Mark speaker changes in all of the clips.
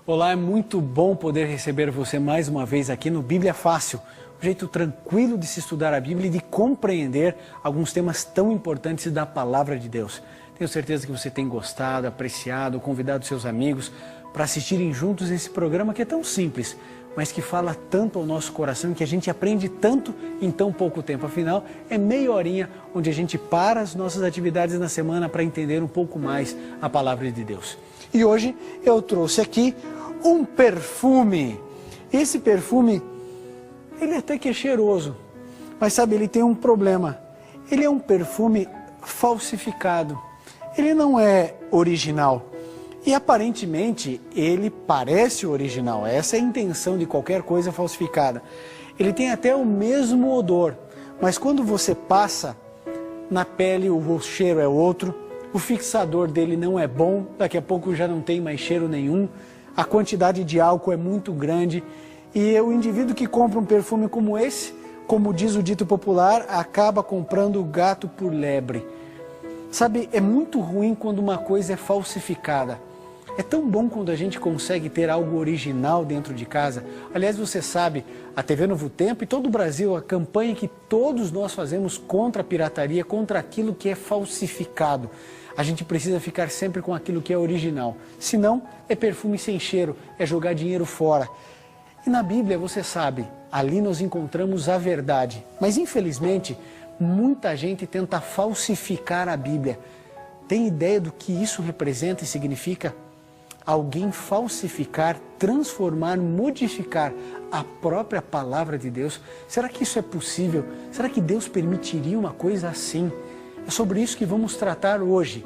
Speaker 1: Olá, é muito bom poder receber você mais uma vez aqui no Bíblia Fácil. Um jeito tranquilo de se estudar a Bíblia e de compreender alguns temas tão importantes da Palavra de Deus. Tenho certeza que você tem gostado, apreciado, convidado seus amigos para assistirem juntos esse programa que é tão simples, mas que fala tanto ao nosso coração, que a gente aprende tanto em tão pouco tempo. Afinal, é meia horinha onde a gente para as nossas atividades na semana para entender um pouco mais a Palavra de Deus. E hoje eu trouxe aqui um perfume. Esse perfume, ele até que é cheiroso, mas sabe, ele tem um problema. Ele é um perfume falsificado. Ele não é original. E aparentemente ele parece original. Essa é a intenção de qualquer coisa falsificada. Ele tem até o mesmo odor, mas quando você passa na pele o cheiro é outro. O fixador dele não é bom, daqui a pouco já não tem mais cheiro nenhum. A quantidade de álcool é muito grande. E o indivíduo que compra um perfume como esse, como diz o dito popular, acaba comprando o gato por lebre. Sabe, é muito ruim quando uma coisa é falsificada. É tão bom quando a gente consegue ter algo original dentro de casa. Aliás, você sabe, a TV Novo Tempo e todo o Brasil, a campanha que todos nós fazemos contra a pirataria, contra aquilo que é falsificado. A gente precisa ficar sempre com aquilo que é original. Senão, é perfume sem cheiro, é jogar dinheiro fora. E na Bíblia, você sabe, ali nós encontramos a verdade. Mas, infelizmente, muita gente tenta falsificar a Bíblia. Tem ideia do que isso representa e significa? Alguém falsificar, transformar, modificar a própria palavra de Deus. Será que isso é possível? Será que Deus permitiria uma coisa assim? É sobre isso que vamos tratar hoje.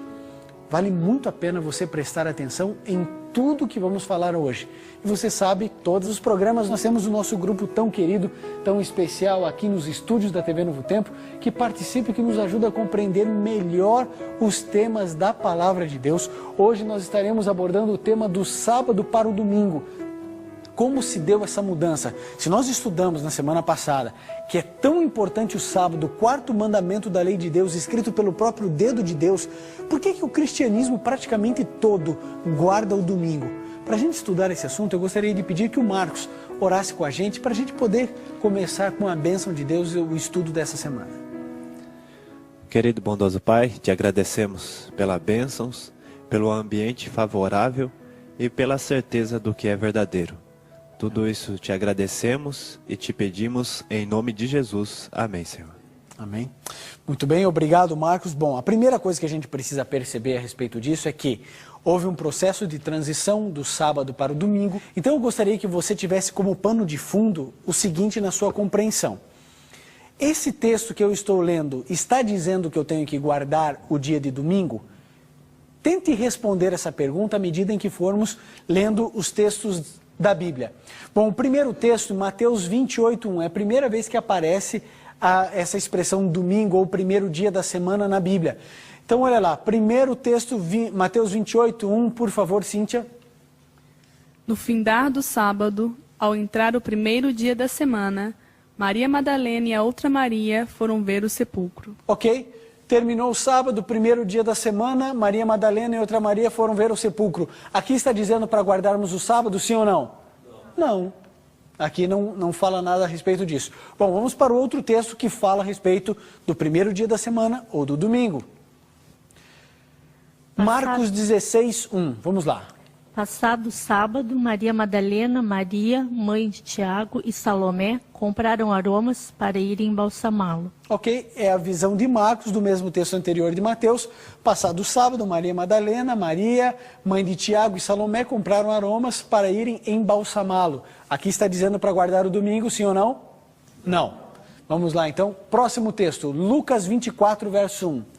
Speaker 1: Vale muito a pena você prestar atenção em tudo que vamos falar hoje. E você sabe, todos os programas nós temos o nosso grupo tão querido, tão especial aqui nos estúdios da TV Novo Tempo, que participa e que nos ajuda a compreender melhor os temas da Palavra de Deus. Hoje nós estaremos abordando o tema do sábado para o domingo. Como se deu essa mudança? Se nós estudamos na semana passada que é tão importante o sábado, o quarto mandamento da lei de Deus, escrito pelo próprio dedo de Deus, por que o cristianismo praticamente todo guarda o domingo? Para a gente estudar esse assunto, eu gostaria de pedir que o Marcos orasse com a gente, para a gente poder começar com a bênção de Deus o estudo dessa semana.
Speaker 2: Querido bondoso Pai, te agradecemos pelas bênçãos, pelo ambiente favorável e pela certeza do que é verdadeiro. Tudo isso te agradecemos e te pedimos em nome de Jesus. Amém, Senhor.
Speaker 1: Amém. Muito bem, obrigado, Marcos. Bom, a primeira coisa que a gente precisa perceber a respeito disso é que houve um processo de transição do sábado para o domingo. Então eu gostaria que você tivesse como pano de fundo o seguinte na sua compreensão. Esse texto que eu estou lendo está dizendo que eu tenho que guardar o dia de domingo? Tente responder essa pergunta à medida em que formos lendo os textos da Bíblia. Bom, o primeiro texto, Mateus 28:1, é a primeira vez que aparece essa expressão domingo ou primeiro dia da semana na Bíblia. Então, olha lá, primeiro texto, Mateus 28:1, por favor, Cíntia.
Speaker 3: No findar do sábado, ao entrar o primeiro dia da semana, Maria Madalena e a outra Maria foram ver o sepulcro.
Speaker 1: Ok, terminou o sábado, primeiro dia da semana, Maria Madalena e outra Maria foram ver o sepulcro. Aqui está dizendo para guardarmos o sábado, sim ou não? Não. Aqui não fala nada a respeito disso. Bom, vamos para o outro texto que fala a respeito do primeiro dia da semana ou do domingo. Marcos 16:1. Vamos lá.
Speaker 4: Passado o sábado, Maria Madalena, Maria, mãe de Tiago e Salomé compraram aromas para irem embalsamá-lo. Ok, é a visão de Marcos do mesmo texto anterior de Mateus. Passado o sábado, Maria Madalena, Maria, mãe de Tiago e Salomé compraram aromas para irem embalsamá-lo. Aqui está dizendo para guardar o domingo, sim ou não? Não. Vamos lá então, próximo texto, Lucas 24, verso 1.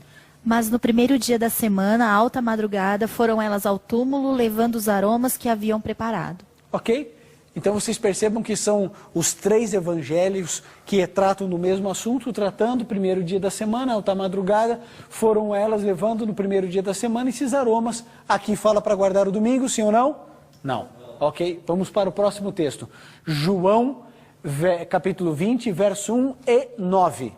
Speaker 5: Mas no primeiro dia da semana, à alta madrugada, foram elas ao túmulo, levando os aromas que haviam preparado.
Speaker 1: Ok? Então vocês percebam que são os três evangelhos que tratam do mesmo assunto, tratando o primeiro dia da semana, alta madrugada, foram elas levando no primeiro dia da semana esses aromas. Aqui fala para guardar o domingo, sim ou não? Não. Ok? Vamos para o próximo texto. João, capítulo 20, verso 1 e 9.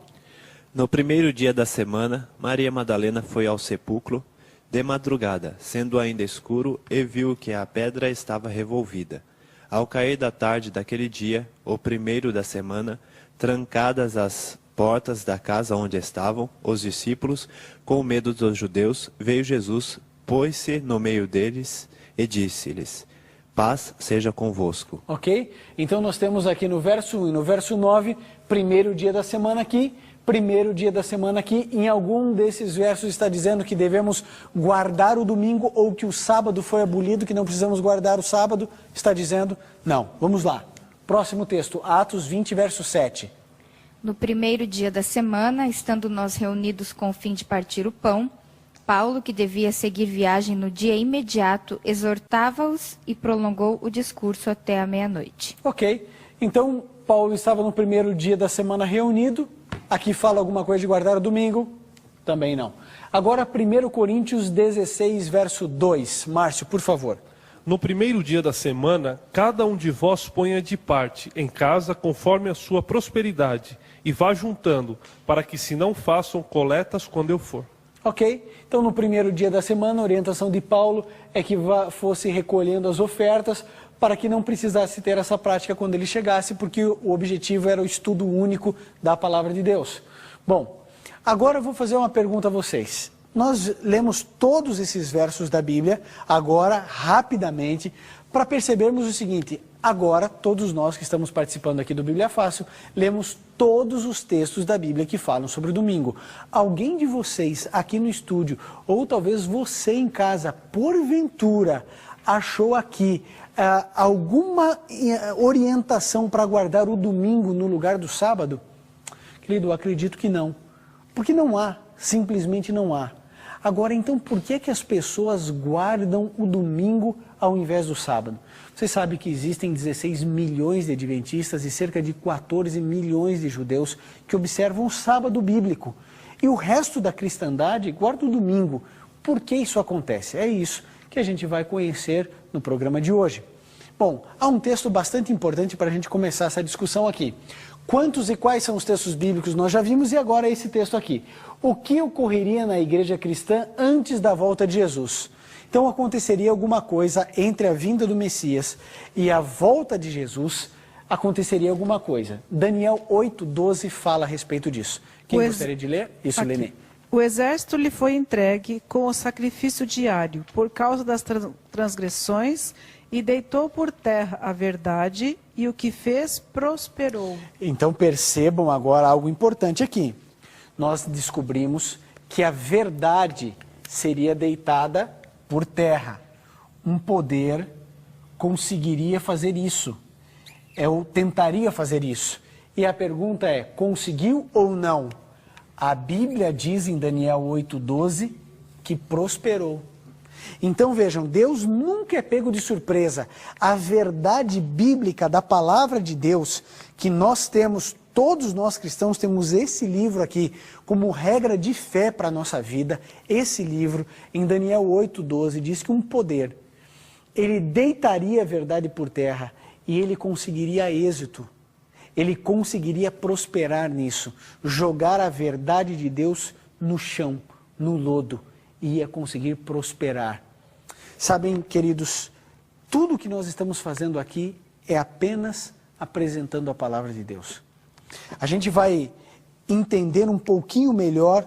Speaker 2: No primeiro dia da semana, Maria Madalena foi ao sepulcro de madrugada, sendo ainda escuro, e viu que a pedra estava revolvida. Ao cair da tarde daquele dia, o primeiro da semana, trancadas as portas da casa onde estavam os discípulos, com medo dos judeus, veio Jesus, pôs-se no meio deles e disse-lhes: paz seja convosco.
Speaker 1: Ok? Então nós temos aqui no verso 1 e no verso 9, primeiro dia da semana aqui, primeiro dia da semana aqui. Em algum desses versos está dizendo que devemos guardar o domingo ou que o sábado foi abolido, que não precisamos guardar o sábado. Está dizendo, não. Vamos lá. Próximo texto, Atos 20, verso 7.
Speaker 6: No primeiro dia da semana, estando nós reunidos com o fim de partir o pão, Paulo, que devia seguir viagem no dia imediato, exortava-os e prolongou o discurso até a meia-noite.
Speaker 1: Ok, então Paulo estava no primeiro dia da semana reunido. Aqui fala alguma coisa de guardar o domingo? Também não. Agora 1 Coríntios 16, verso 2. Márcio, por favor.
Speaker 7: No primeiro dia da semana, cada um de vós ponha de parte em casa conforme a sua prosperidade e vá juntando, para que se não façam coletas quando eu for.
Speaker 1: Ok, então no primeiro dia da semana, a orientação de Paulo é que fosse recolhendo as ofertas para que não precisasse ter essa prática quando ele chegasse, porque o objetivo era o estudo único da palavra de Deus. Bom, agora eu vou fazer uma pergunta a vocês. Nós lemos todos esses versos da Bíblia, agora, rapidamente, para percebermos o seguinte: agora, todos nós que estamos participando aqui do Bíblia Fácil, lemos todos os textos da Bíblia que falam sobre o domingo. Alguém de vocês aqui no estúdio, ou talvez você em casa, porventura, achou aqui alguma orientação para guardar o domingo no lugar do sábado? Querido, eu acredito que não. Porque não há, simplesmente não há. Agora, então, por que as pessoas guardam o domingo ao invés do sábado? Você sabe que existem 16 milhões de adventistas e cerca de 14 milhões de judeus que observam o sábado bíblico. E o resto da cristandade guarda o domingo. Por que isso acontece? É isso que a gente vai conhecer no programa de hoje. Bom, há um texto bastante importante para a gente começar essa discussão aqui. Quantos e quais são os textos bíblicos nós já vimos e agora esse texto aqui. O que ocorreria na igreja cristã antes da volta de Jesus? Então aconteceria alguma coisa entre a vinda do Messias e a volta de Jesus, aconteceria alguma coisa. Daniel 8:12 fala a respeito disso. Quem gostaria de ler? Isso, Lene.
Speaker 8: O exército lhe foi entregue com o sacrifício diário por causa das transgressões e deitou por terra a verdade e o que fez prosperou.
Speaker 1: Então percebam agora algo importante aqui. Nós descobrimos que a verdade seria deitada por terra. Um poder conseguiria fazer isso. Tentaria fazer isso. E a pergunta é, conseguiu ou não? A Bíblia diz em Daniel 8:12 que prosperou. Então vejam, Deus nunca é pego de surpresa. A verdade bíblica da palavra de Deus, que nós temos, todos nós cristãos temos esse livro aqui como regra de fé para a nossa vida. Esse livro, em Daniel 8:12, diz que um poder, ele deitaria a verdade por terra e ele conseguiria êxito. Ele conseguiria prosperar nisso, jogar a verdade de Deus no chão, no lodo, e ia conseguir prosperar. Sabem, queridos, tudo que nós estamos fazendo aqui é apenas apresentando a palavra de Deus. A gente vai entender um pouquinho melhor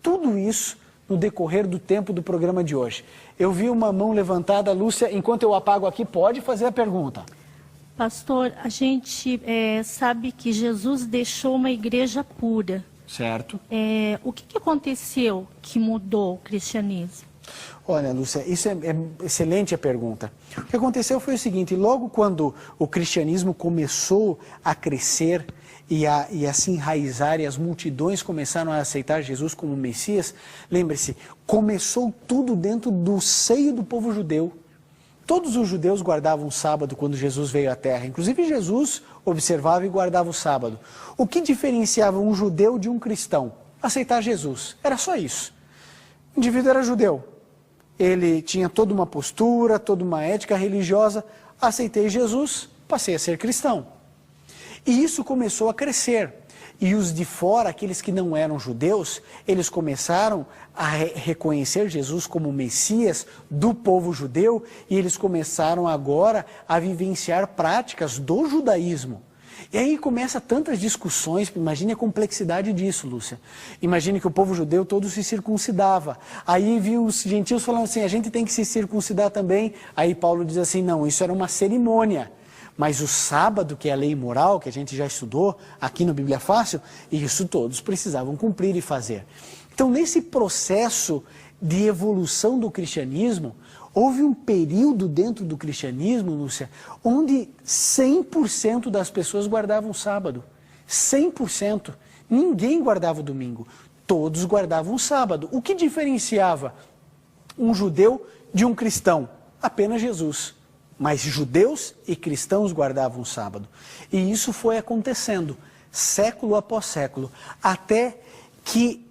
Speaker 1: tudo isso no decorrer do tempo do programa de hoje. Eu vi uma mão levantada, Lúcia, enquanto eu apago aqui, pode fazer a pergunta.
Speaker 4: Pastor, a gente sabe que Jesus deixou uma igreja pura.
Speaker 1: Certo.
Speaker 4: O que aconteceu que mudou o cristianismo?
Speaker 1: Olha, Lúcia, isso é excelente a pergunta. O que aconteceu foi o seguinte: logo quando o cristianismo começou a crescer e a se enraizar e as multidões começaram a aceitar Jesus como Messias, lembre-se, começou tudo dentro do seio do povo judeu. Todos os judeus guardavam o sábado quando Jesus veio à terra. Inclusive Jesus observava e guardava o sábado. O que diferenciava um judeu de um cristão? Aceitar Jesus. Era só isso. O indivíduo era judeu. Ele tinha toda uma postura, toda uma ética religiosa. Aceitei Jesus, passei a ser cristão. E isso começou a crescer. E os de fora, aqueles que não eram judeus, eles começaram a reconhecer Jesus como Messias do povo judeu, e eles começaram agora a vivenciar práticas do judaísmo. E aí começa tantas discussões, imagine a complexidade disso, Lúcia. Imagine que o povo judeu todo se circuncidava. Aí viu os gentios falando assim, a gente tem que se circuncidar também. Aí Paulo diz assim, não, isso era uma cerimônia. Mas o sábado, que é a lei moral, que a gente já estudou aqui no Bíblia Fácil, isso todos precisavam cumprir e fazer. Então, nesse processo de evolução do cristianismo, houve um período dentro do cristianismo, Lúcia, onde 100% das pessoas guardavam o sábado. 100%. Ninguém guardava o domingo. Todos guardavam o sábado. O que diferenciava um judeu de um cristão? Apenas Jesus. Mas judeus e cristãos guardavam o sábado. E isso foi acontecendo, século após século, até que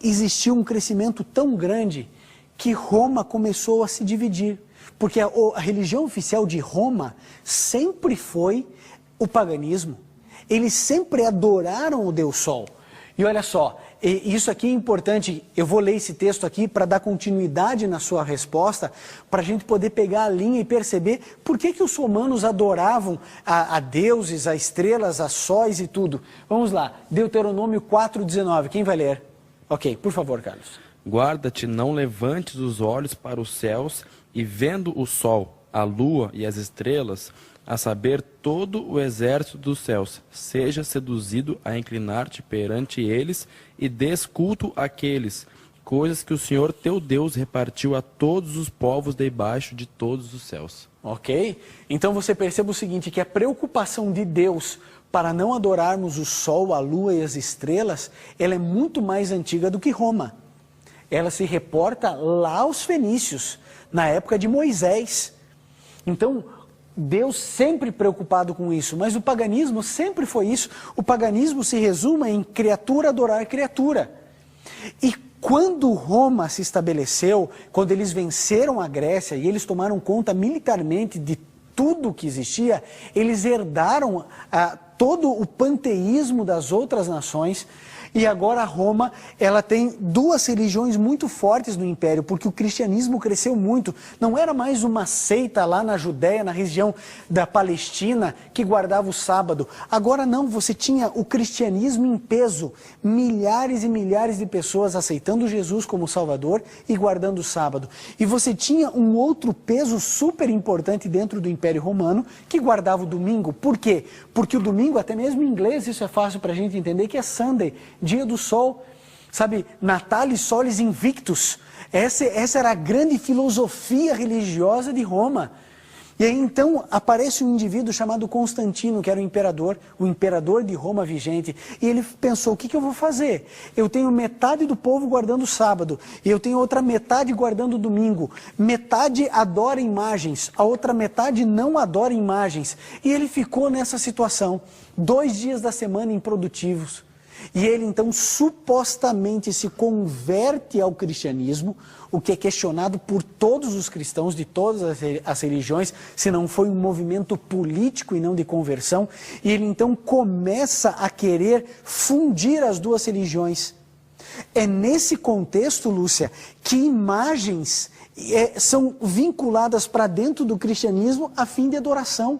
Speaker 1: existiu um crescimento tão grande que Roma começou a se dividir. Porque a religião oficial de Roma sempre foi o paganismo. Eles sempre adoraram o Deus Sol. E olha só, isso aqui é importante, eu vou ler esse texto aqui para dar continuidade na sua resposta, para a gente poder pegar a linha e perceber por que os romanos adoravam a deuses, a estrelas, a sóis e tudo. Vamos lá, Deuteronômio 4,19, quem vai ler? Ok, por favor, Carlos.
Speaker 9: Guarda-te, não levantes os olhos para os céus e vendo o sol, a lua e as estrelas, a saber, todo o exército dos céus, seja seduzido a inclinar-te perante eles e des culto àqueles, coisas que o Senhor teu Deus repartiu a todos os povos debaixo de todos os céus.
Speaker 1: Ok? Então você percebe o seguinte, que a preocupação de Deus para não adorarmos o sol, a lua e as estrelas, ela é muito mais antiga do que Roma. Ela se reporta lá aos fenícios, na época de Moisés. Então, Deus sempre preocupado com isso, mas o paganismo sempre foi isso. O paganismo se resume em criatura adorar criatura. E quando Roma se estabeleceu, quando eles venceram a Grécia e eles tomaram conta militarmente de tudo que existia, eles herdaram todo o panteísmo das outras nações. E agora Roma, ela tem duas religiões muito fortes no Império, porque o cristianismo cresceu muito. Não era mais uma seita lá na Judéia, na região da Palestina, que guardava o sábado. Agora não, você tinha o cristianismo em peso. Milhares e milhares de pessoas aceitando Jesus como Salvador e guardando o sábado. E você tinha um outro peso super importante dentro do Império Romano, que guardava o domingo. Por quê? Porque o domingo, até mesmo em inglês, isso é fácil para a gente entender, que é Sunday, dia do sol, sabe, Natalis Solis Invictus, essa era a grande filosofia religiosa de Roma. E aí então aparece um indivíduo chamado Constantino, que era o imperador de Roma vigente, e ele pensou, o que eu vou fazer? Eu tenho metade do povo guardando o sábado, e eu tenho outra metade guardando o domingo, metade adora imagens, a outra metade não adora imagens, e ele ficou nessa situação, 2 dias da semana improdutivos. E ele então supostamente se converte ao cristianismo, o que é questionado por todos os cristãos de todas as religiões, se não foi um movimento político e não de conversão. E ele então começa a querer fundir as duas religiões. É nesse contexto, Lúcia, que imagens são vinculadas para dentro do cristianismo a fim de adoração.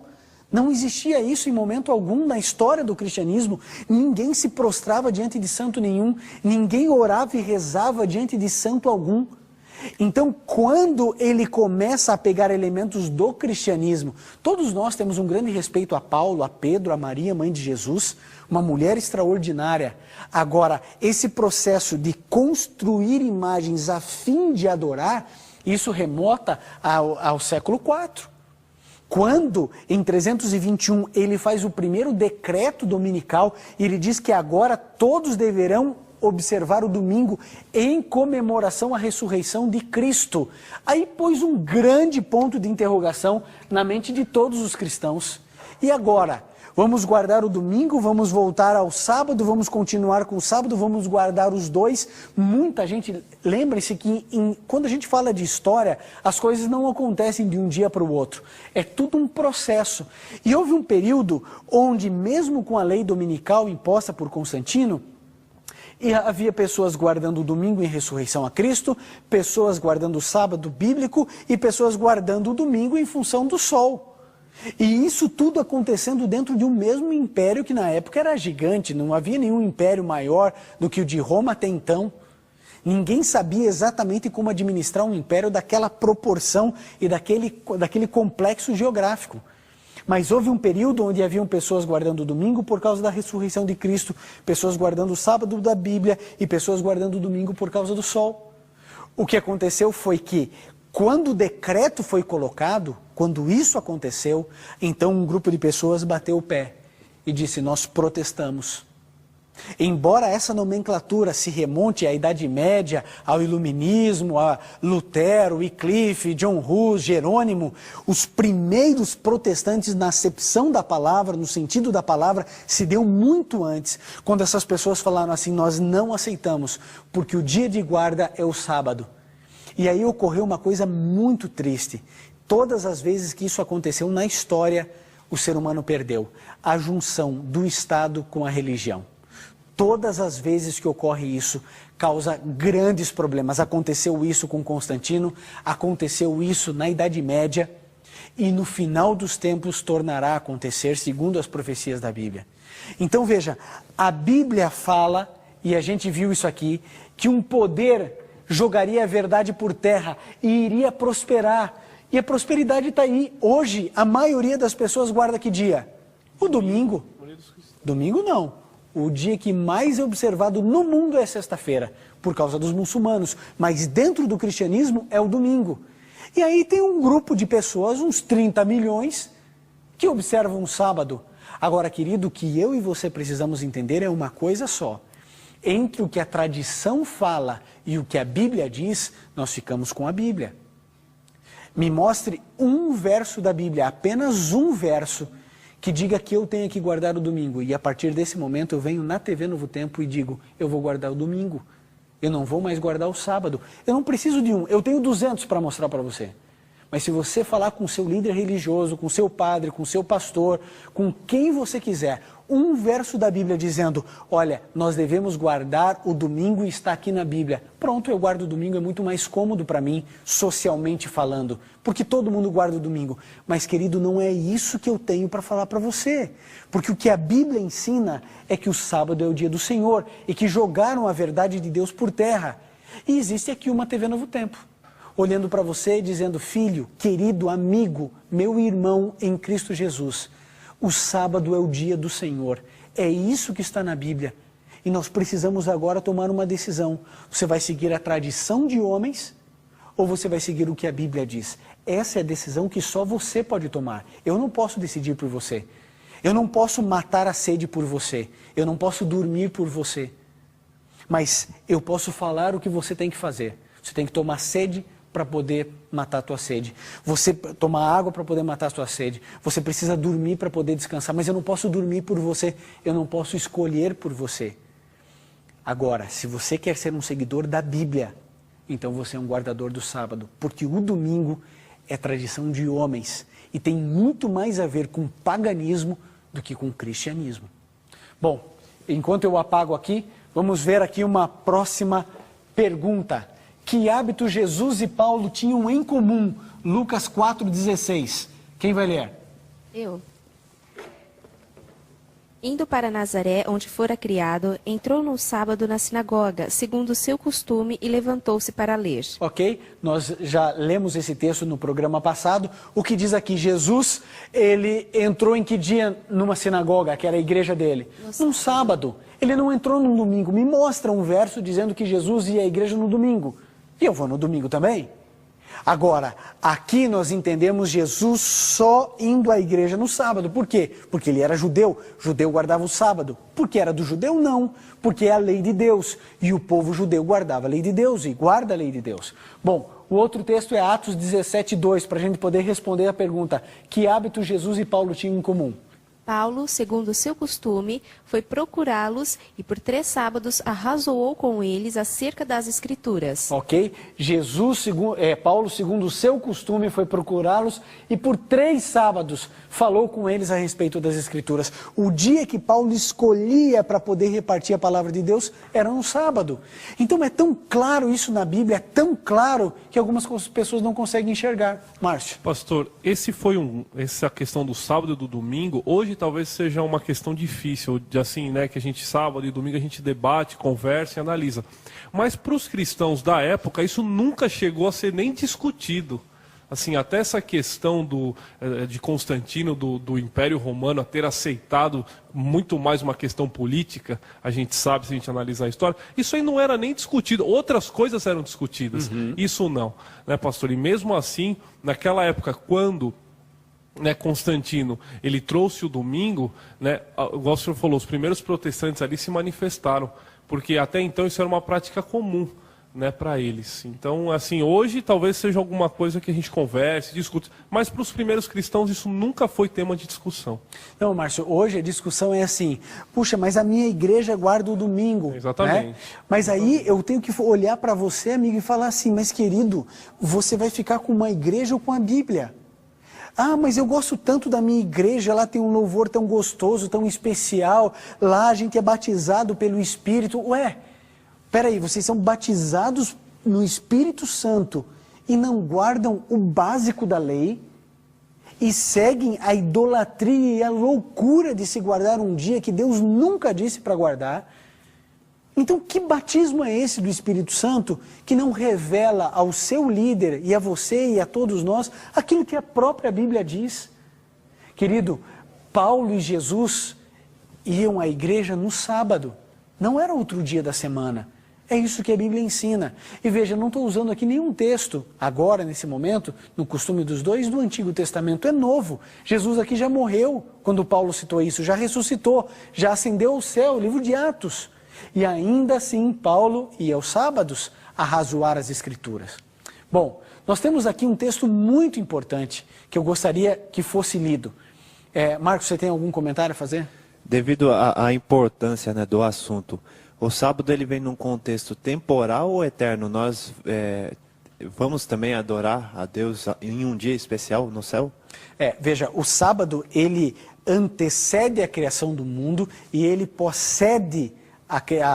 Speaker 1: Não existia isso em momento algum na história do cristianismo. Ninguém se prostrava diante de santo nenhum. Ninguém orava e rezava diante de santo algum. Então, quando ele começa a pegar elementos do cristianismo, todos nós temos um grande respeito a Paulo, a Pedro, a Maria, mãe de Jesus, uma mulher extraordinária. Agora, esse processo de construir imagens a fim de adorar, isso remota ao século IV. Quando, em 321, ele faz o primeiro decreto dominical, e ele diz que agora todos deverão observar o domingo em comemoração à ressurreição de Cristo. Aí pôs um grande ponto de interrogação na mente de todos os cristãos. E agora, Vamos guardar o domingo, vamos voltar ao sábado, vamos continuar com o sábado, vamos guardar os dois. Muita gente, lembre-se que quando a gente fala de história, as coisas não acontecem de um dia para o outro. É tudo um processo. E houve um período onde, mesmo com a lei dominical imposta por Constantino, e havia pessoas guardando o domingo em ressurreição a Cristo, pessoas guardando o sábado bíblico e pessoas guardando o domingo em função do sol. E isso tudo acontecendo dentro de um mesmo império que na época era gigante, não havia nenhum império maior do que o de Roma até então. Ninguém sabia exatamente como administrar um império daquela proporção e daquele complexo geográfico. Mas houve um período onde haviam pessoas guardando o domingo por causa da ressurreição de Cristo, pessoas guardando o sábado da Bíblia e pessoas guardando o domingo por causa do sol. O que aconteceu foi que, quando o decreto foi colocado, quando isso aconteceu, então um grupo de pessoas bateu o pé e disse: nós protestamos. Embora essa nomenclatura se remonte à Idade Média, ao Iluminismo, a Lutero, Wycliffe, John Hus, Jerônimo, os primeiros protestantes na acepção da palavra, no sentido da palavra, se deu muito antes, quando essas pessoas falaram assim: nós não aceitamos, porque o dia de guarda é o sábado. E aí ocorreu uma coisa muito triste. Todas as vezes que isso aconteceu na história, o ser humano perdeu a junção do Estado com a religião. Todas as vezes que ocorre isso, causa grandes problemas. Aconteceu isso com Constantino, aconteceu isso na Idade Média, e no final dos tempos tornará a acontecer, segundo as profecias da Bíblia. Então veja, a Bíblia fala, e a gente viu isso aqui, que um poder jogaria a verdade por terra e iria prosperar. E a prosperidade está aí. Hoje, a maioria das pessoas guarda que dia? O domingo. Domingo não. O dia que mais é observado no mundo é sexta-feira, por causa dos muçulmanos. Mas dentro do cristianismo é o domingo. E aí tem um grupo de pessoas, uns 30 milhões, que observam o sábado. Agora, querido, o que eu e você precisamos entender é uma coisa só. Entre o que a tradição fala e o que a Bíblia diz, nós ficamos com a Bíblia. Me mostre um verso da Bíblia, apenas um verso, que diga que eu tenho que guardar o domingo. E a partir desse momento eu venho na TV Novo Tempo e digo: eu vou guardar o domingo. Eu não vou mais guardar o sábado. Eu não preciso de um, eu tenho 200 para mostrar para você. Mas se você falar com o seu líder religioso, com o seu padre, com o seu pastor, com quem você quiser, um verso da Bíblia dizendo: olha, nós devemos guardar o domingo e está aqui na Bíblia. Pronto, eu guardo o domingo, é muito mais cômodo para mim, socialmente falando, porque todo mundo guarda o domingo. Mas, querido, não é isso que eu tenho para falar para você. Porque o que a Bíblia ensina é que o sábado é o dia do Senhor e que jogaram a verdade de Deus por terra. E existe aqui uma TV Novo Tempo, olhando para você e dizendo: filho, querido, amigo, meu irmão em Cristo Jesus, o sábado é o dia do Senhor. É isso que está na Bíblia. E nós precisamos agora tomar uma decisão. Você vai seguir a tradição de homens ou você vai seguir o que a Bíblia diz? Essa é a decisão que só você pode tomar. Eu não posso decidir por você. Eu não posso matar a sede por você. Eu não posso dormir por você. Mas eu posso falar o que você tem que fazer. Você tem que tomar sede para poder matar a tua sede. Você tomar água para poder matar a tua sede. Você precisa dormir para poder descansar. Mas eu não posso dormir por você. Eu não posso escolher por você. Agora, se você quer ser um seguidor da Bíblia, então você é um guardador do sábado. Porque o domingo é tradição de homens. E tem muito mais a ver com paganismo do que com cristianismo. Bom, enquanto eu apago aqui, vamos ver aqui uma próxima pergunta. Que hábito Jesus e Paulo tinham em comum? Lucas 4,16. Quem vai ler?
Speaker 10: Eu. Indo para Nazaré, onde fora criado, entrou no sábado na sinagoga, segundo o seu costume, e levantou-se para ler.
Speaker 1: Ok, nós já lemos esse texto no programa passado. O que diz aqui? Jesus, ele entrou em que dia numa sinagoga, que era a igreja dele? Num sábado. Ele não entrou no domingo. Me mostra um verso dizendo que Jesus ia à igreja no domingo. E eu vou no domingo também. Agora, aqui nós entendemos Jesus só indo à igreja no sábado. Por quê? Porque ele era judeu. Judeu guardava o sábado. Porque era do judeu? Não. Porque é a lei de Deus. E o povo judeu guardava a lei de Deus e guarda a lei de Deus. Bom, o outro texto é Atos 17:2, para a gente poder responder a pergunta: que hábito Jesus e Paulo tinham em comum?
Speaker 10: Paulo, segundo o seu costume, foi procurá-los e por 3 sábados arrazoou com eles acerca das Escrituras.
Speaker 1: Ok? Paulo, segundo o seu costume, foi procurá-los e por 3 sábados falou com eles a respeito das Escrituras. O dia que Paulo escolhia para poder repartir a palavra de Deus era no sábado. Então é tão claro isso na Bíblia, é tão claro que algumas pessoas não conseguem enxergar. Márcio.
Speaker 7: Pastor, essa questão do sábado e do domingo, hoje talvez seja uma questão difícil, de assim, né, que a gente sábado e domingo a gente debate, conversa e analisa. Mas para os cristãos da época, isso nunca chegou a ser nem discutido. Assim, até essa questão de Constantino, do Império Romano, a ter aceitado muito mais uma questão política, a gente sabe, se a gente analisar a história, isso aí não era nem discutido, outras coisas eram discutidas, isso não, né, pastor? E mesmo assim, naquela época, quando Constantino, ele trouxe o domingo, né, igual o senhor falou, os primeiros protestantes ali se manifestaram, porque até então isso era uma prática comum, né, para eles. Então, assim, hoje talvez seja alguma coisa que a gente converse, discute, mas para os primeiros cristãos isso nunca foi tema de discussão.
Speaker 1: Não, Márcio, hoje a discussão é assim, puxa, mas a minha igreja guarda o domingo.
Speaker 7: Exatamente.
Speaker 1: Né? Mas aí eu tenho que olhar para você, amigo, e falar assim, mas querido, você vai ficar com uma igreja ou com a Bíblia? Ah, mas eu gosto tanto da minha igreja, lá tem um louvor tão gostoso, tão especial, lá a gente é batizado pelo Espírito. Ué, peraí, vocês são batizados no Espírito Santo e não guardam o básico da lei e seguem a idolatria e a loucura de se guardar um dia que Deus nunca disse para guardar? Então, que batismo é esse do Espírito Santo que não revela ao seu líder e a você e a todos nós aquilo que a própria Bíblia diz? Querido, Paulo e Jesus iam à igreja no sábado, não era outro dia da semana. É isso que a Bíblia ensina. E veja, não estou usando aqui nenhum texto, agora, nesse momento, no costume dos dois, do Antigo Testamento. É novo. Jesus aqui já morreu, quando Paulo citou isso, já ressuscitou, já ascendeu ao céu, livro de Atos. E ainda assim, Paulo ia aos sábados arrazoar as Escrituras. Bom, nós temos aqui um texto muito importante que eu gostaria que fosse lido. Marcos, você tem algum comentário a fazer?
Speaker 2: Devido à importância, né, do assunto, o sábado ele vem num contexto temporal ou eterno? Nós vamos também adorar a Deus em um dia especial no céu?
Speaker 1: Veja, o sábado ele antecede a criação do mundo e ele precede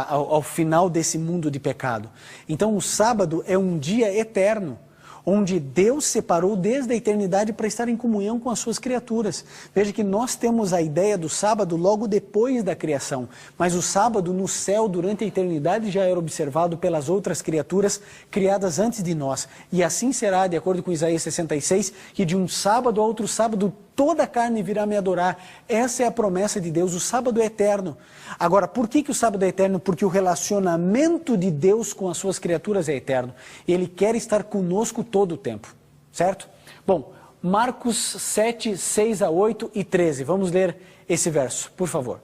Speaker 1: ao final desse mundo de pecado. Então o sábado é um dia eterno, onde Deus separou desde a eternidade para estar em comunhão com as suas criaturas. Veja que nós temos a ideia do sábado logo depois da criação, mas o sábado no céu durante a eternidade já era observado pelas outras criaturas criadas antes de nós. E assim será, de acordo com Isaías 66, que de um sábado a outro sábado toda a carne virá me adorar. Essa é a promessa de Deus, o sábado é eterno. Agora, por que o sábado é eterno? Porque o relacionamento de Deus com as suas criaturas é eterno. Ele quer estar conosco todo o tempo, certo? Bom, Marcos 7, 6 a 8 e 13. Vamos ler esse verso, por favor.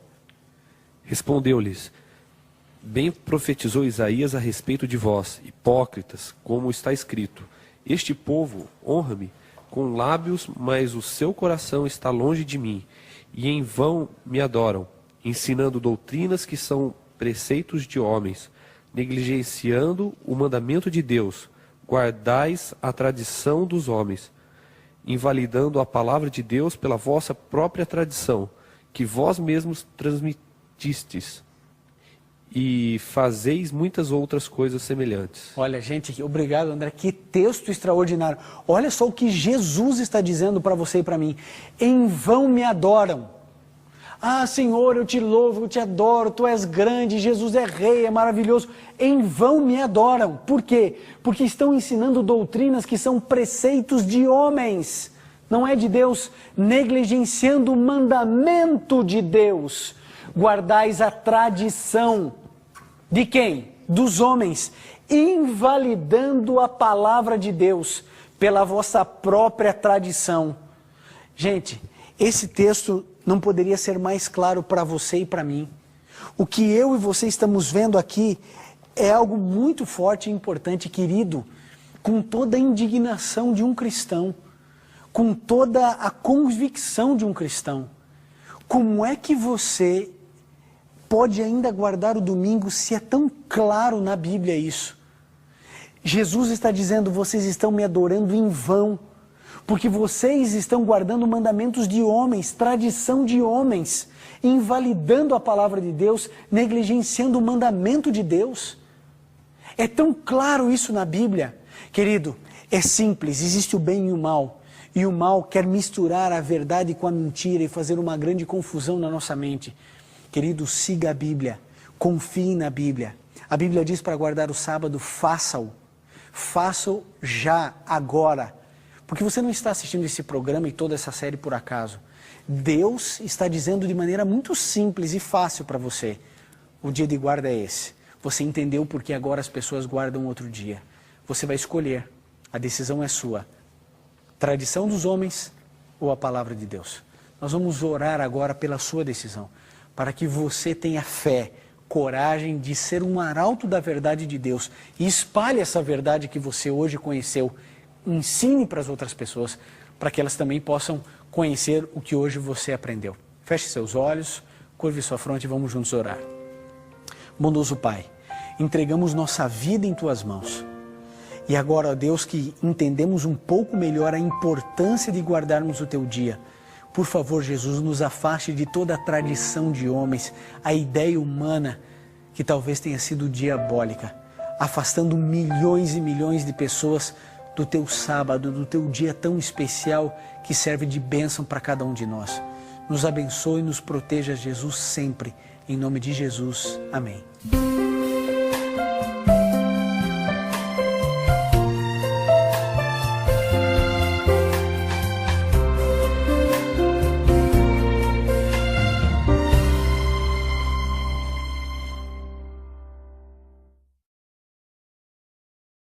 Speaker 11: Respondeu-lhes: Bem profetizou Isaías a respeito de vós, hipócritas, como está escrito: Este povo honra-me com lábios, mas o seu coração está longe de mim, e em vão me adoram, ensinando doutrinas que são preceitos de homens, negligenciando o mandamento de Deus. Guardais a tradição dos homens, invalidando a palavra de Deus pela vossa própria tradição, que vós mesmos transmitistes, e fazeis muitas outras coisas semelhantes.
Speaker 1: Olha, gente, obrigado, André, que texto extraordinário. Olha só o que Jesus está dizendo para você e para mim. Em vão me adoram. Ah, Senhor, eu te louvo, eu te adoro, tu és grande, Jesus é rei, é maravilhoso. Em vão me adoram. Por quê? Porque estão ensinando doutrinas que são preceitos de homens, não é de Deus, negligenciando o mandamento de Deus. Guardais a tradição de quem? Dos homens, invalidando a palavra de Deus pela vossa própria tradição. Gente, esse texto não poderia ser mais claro para você e para mim. O que eu e você estamos vendo aqui é algo muito forte e importante, querido, com toda a indignação de um cristão, com toda a convicção de um cristão. Como é que você pode ainda guardar o domingo se é tão claro na Bíblia isso? Jesus está dizendo, vocês estão me adorando em vão, porque vocês estão guardando mandamentos de homens, tradição de homens, invalidando a palavra de Deus, negligenciando o mandamento de Deus. É tão claro isso na Bíblia. Querido, é simples, existe o bem e o mal. E o mal quer misturar a verdade com a mentira e fazer uma grande confusão na nossa mente. Querido, siga a Bíblia, confie na Bíblia. A Bíblia diz para guardar o sábado, faça-o. Faça-o já, agora. Porque você não está assistindo esse programa e toda essa série por acaso. Deus está dizendo de maneira muito simples e fácil para você. O dia de guarda é esse. Você entendeu porque agora as pessoas guardam outro dia. Você vai escolher. A decisão é sua. Tradição dos homens ou a palavra de Deus. Nós vamos orar agora pela sua decisão. Para que você tenha fé, coragem de ser um arauto da verdade de Deus. E espalhe essa verdade que você hoje conheceu. Ensine para as outras pessoas, para que elas também possam conhecer o que hoje você aprendeu. Feche seus olhos, curve sua fronte e vamos juntos orar. Bondoso Pai, entregamos nossa vida em Tuas mãos. E agora, ó Deus, que entendemos um pouco melhor a importância de guardarmos o Teu dia. Por favor, Jesus, nos afaste de toda a tradição de homens, a ideia humana que talvez tenha sido diabólica, afastando milhões e milhões de pessoas do Teu sábado, do Teu dia tão especial que serve de bênção para cada um de nós. Nos abençoe e nos proteja, Jesus, sempre. Em nome de Jesus. Amém.